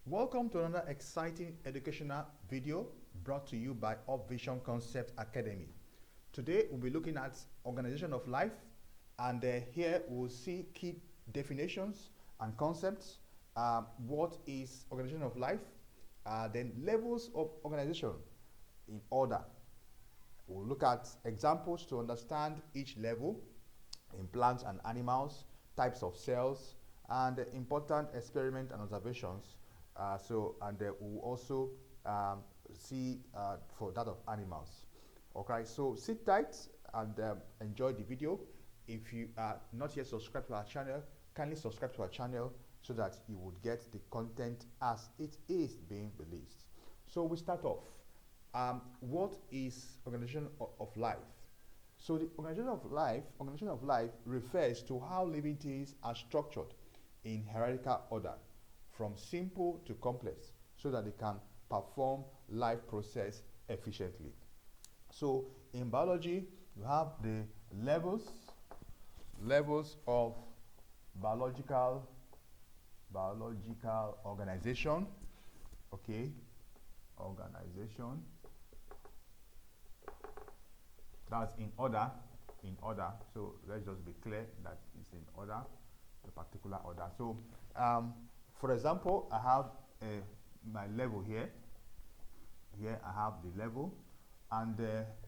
Welcome to another exciting educational video brought to you by Vision Concept Academy. Today we'll be looking at organization of life, and here we'll see key definitions and concepts. What is organization of life? Then levels of organization in order. We'll look at examples to understand each level in plants and animals, types of cells, and important experiments and observations. We'll also see for that of animals. Okay, so sit tight and enjoy the video. If you are not yet subscribed to our channel, kindly subscribe to our channel so that you would get the content as it is being released. So we start off. What is organization of life? So the organization of life refers to how living things are structured in hierarchical order, from simple to complex, so that they can perform life process efficiently. So in biology, you have the levels of biological organization. Okay, organization. That's in order. So let's just be clear that it's in order, a particular order. So for example, I have my level here. Here I have the level, and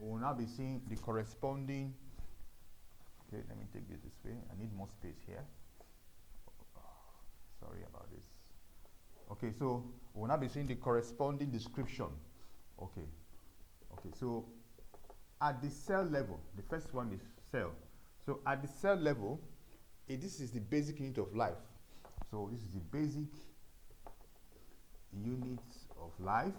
we'll now be seeing the corresponding. Okay, let me take this way. I need more space here. Sorry about this. Okay, so we'll now be seeing the corresponding description. Okay, so at the cell level, the first one is cell. So at the cell level, this is the basic unit of life. So this is the basic unit of life.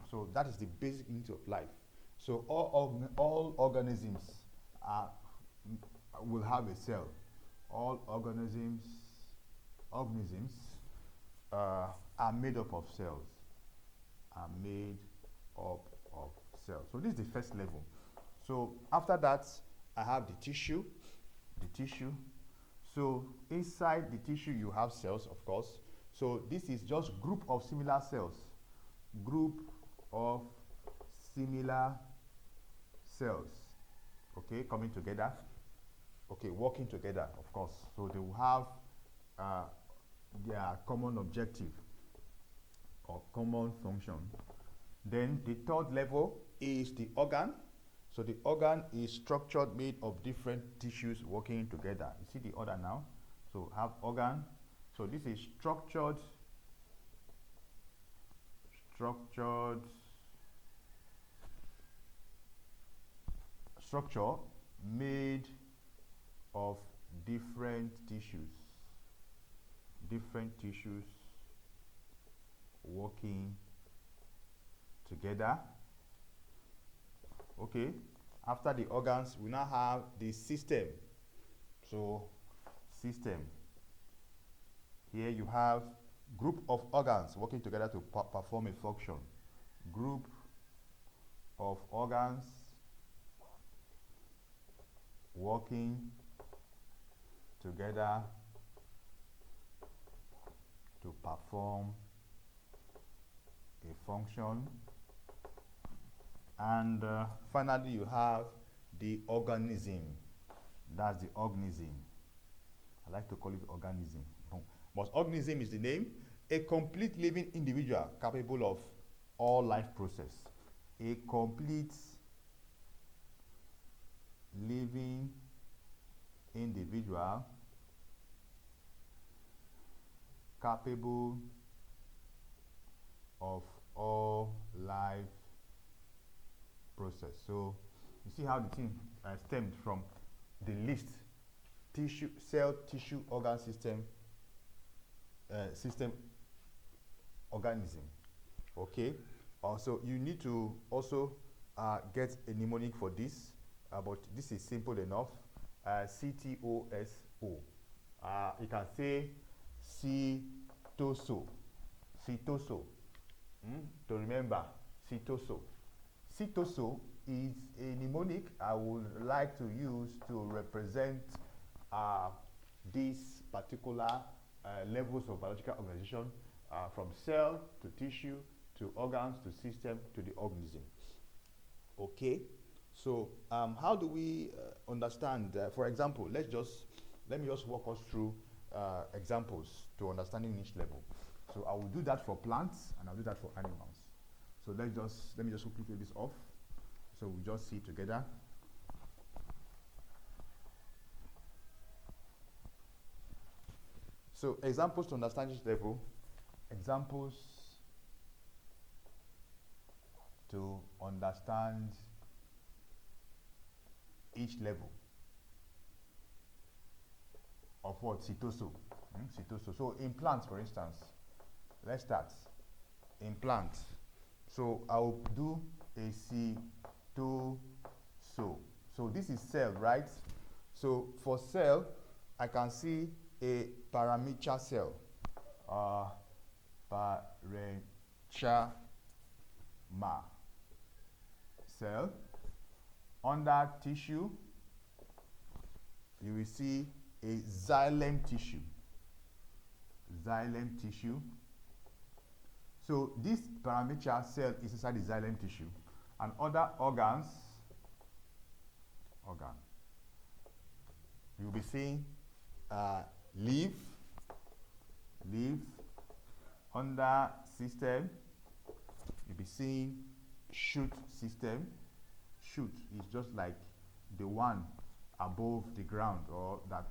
So that is the basic unit of life. So all organisms will have a cell. All organisms are made up of cells. So this is the first level. So after that, I have the tissue. So inside the tissue, you have cells, of course. So this is just group of similar cells. Okay, coming together. Okay, working together, of course. So they will have their common objective or common function. Then the third level is the organ. So the organ is structured, made of different tissues working together. You see the order now? So have organ. So this is structure made of different tissues working together. Okay, after the organs, we now have the system. So system, here you have group of organs working together to perform a function. Group of organs working together to perform a function. And finally, you have the organism. That's the organism. I like to call it organism. But organism is the name. A complete living individual capable of all life process. A complete living individual capable of all life process. So you see how the thing stemmed from the list: tissue, cell, tissue, organ, system, organism. Okay. Also, you need to also get a mnemonic for this, but this is simple enough. CTOSO. You can say CTOSO. To remember, CTOSO. CTOSO is a mnemonic I would like to use to represent this particular levels of biological organization, from cell to tissue to organs to system to the organism. Okay, so how do we understand? For example, let me just walk us through examples to understanding each level. So I will do that for plants and I'll do that for animals. So let me just quickly take this off. So we just see it together. So examples to understand each level. Examples to understand each level of what? Cytoso. Cytoso. So in plants, for instance, let's start. In plants, so I will do a cytoso. So this is cell, right? So for cell, I can see a parenchyma cell. Parenchyma cell. Under tissue, you will see a xylem tissue. Xylem tissue. So this parenchyma cell is inside the xylem tissue. And other organs, you'll be seeing leaf. Under system, you'll be seeing shoot system. Shoot is just like the one above the ground or that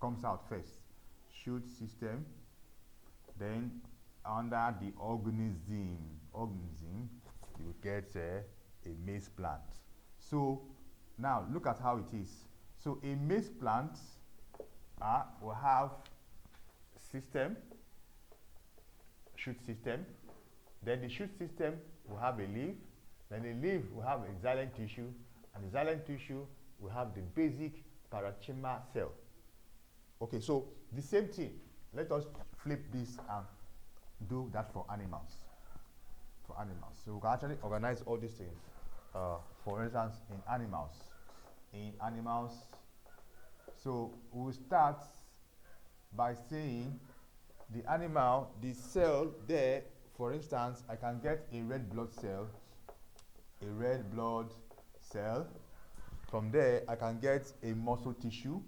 comes out first. Shoot system. Then under the organism, you get a maize plant. So now look at how it is. So a maize plant will have system, shoot system. Then the shoot system will have a leaf. Then the leaf will have a xylem tissue, and the xylem tissue will have the basic parenchyma cell. Okay, so the same thing. Let us flip this and do that for animals. So we can actually organize all these things. For instance, in animals, so we'll start by saying the animal, the cell there, for instance, I can get a red blood cell. From there, I can get a muscle tissue.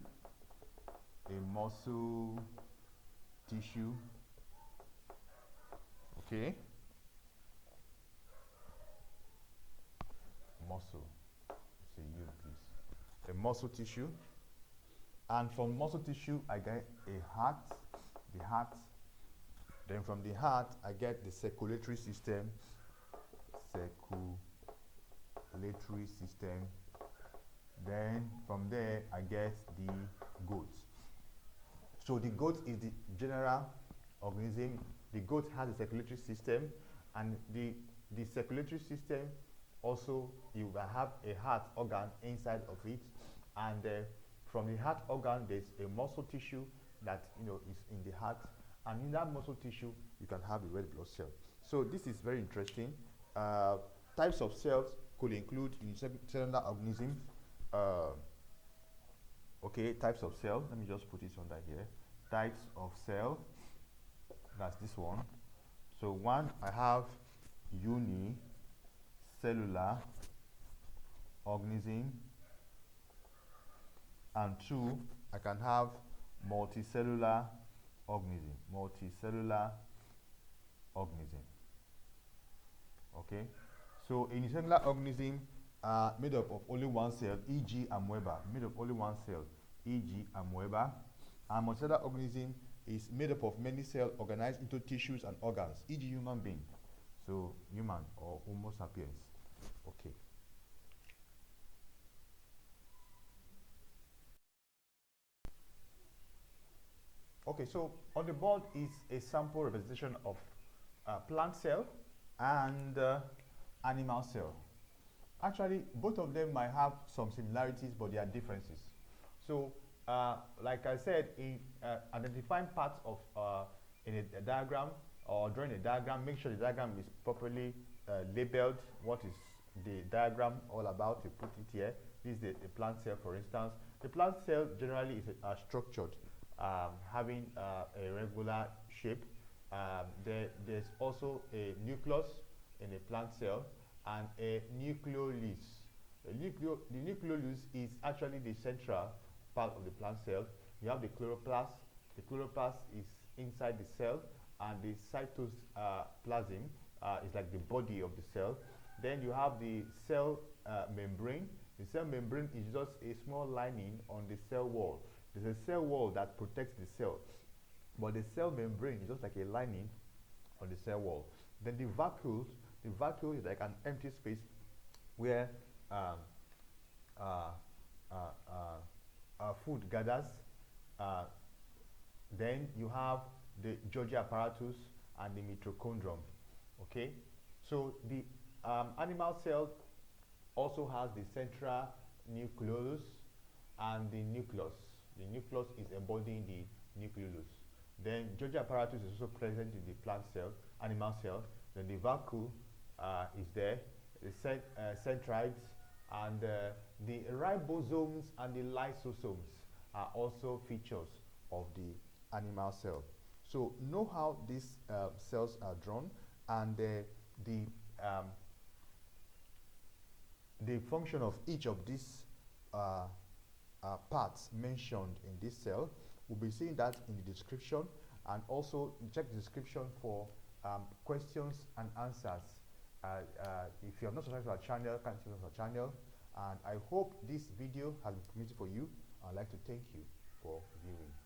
Okay. Muscle. Say you, please. A muscle tissue. And from muscle tissue, I get a heart. The heart. Then from the heart, I get the circulatory system. Then from there, I get the goat. So the goat is the general organism. The goat has a circulatory system, and the circulatory system also, you will have a heart organ inside of it, and from the heart organ, there's a muscle tissue that is in the heart, and in that muscle tissue, you can have a red blood cell. So this is very interesting. Types of cells could include unicellular organisms. Okay, types of cell. Let me just put it under here. Types of cell. That's this one. So one, I have unicellular organism, and two, I can have multicellular organism. Okay. So a unicellular organism made up of only one cell, e.g. amoeba, And multicellular organism is made up of many cells organized into tissues and organs, e.g. human being. So human or Homo sapiens. Okay. Okay, so on the board is a sample representation of plant cell and animal cell. Actually, both of them might have some similarities, but there are differences. So, like I said, in identifying parts of in a diagram or drawing a diagram, make sure the diagram is properly labeled. What is the diagram all about? You put it here. This is the plant cell, for instance. The plant cell generally is structured having a regular shape. There's also a nucleus in a plant cell and a nucleolus. The nucleolus is actually the central part of the plant cell. You have the chloroplast. The chloroplast is inside the cell, and the cytoplasm is like the body of the cell. Then you have the cell membrane. The cell membrane is just a small lining on the cell wall. There's a cell wall that protects the cell, but the cell membrane is just like a lining on the cell wall. Then the vacuole is like an empty space where food gathers. Then you have the Golgi apparatus and the mitochondrium. Okay, so the animal cell also has the central nucleolus and the nucleus. The nucleus is embodying the nucleolus. Then Golgi apparatus is also present in the plant cell, animal cell. Then the vacuole is there, the centrioles, and the ribosomes and the lysosomes are also features of the animal cell. So know how these cells are drawn, and the function of each of these parts mentioned in this cell. We'll be seeing that in the description, and also check the description for questions and answers. If you have not subscribed to our channel, kindly subscribe to our channel. And I hope this video has been informative for you. I'd like to thank you for viewing.